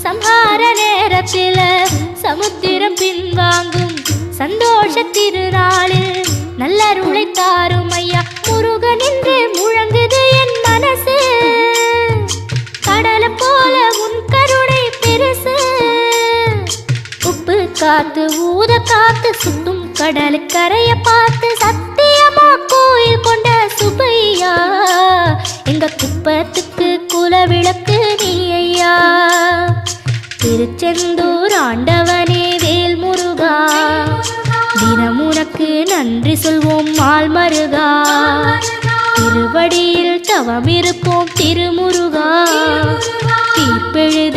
சம்ஹார நேரத்தில் சமுத்திரம் பின்வாங்கும் சந்தோஷ திருநாளில் நல்லருளை தாரும் ஐயா முருகன் என்று முழங்குது என் மனசு. கடலை போல உன் கருணை பெருசு. உப்பு காத்து ஊத காத்து சுட்டும் கடலு கரைய பார்த்து சத்தியமா கோயில் கொண்ட சுப்பையா எங்க குப்பத்துக்கு குலவிளக்கு நீ ஐயா. திருச்செந்தூர் ஆண்டவனே வேல் முருகா தினம் உனக்கு நன்றி சொல்வோம் மால் மருகா. திருவடியில் தவம் இருப்போம் திருமுருகா. தீர்ப்பெழுதி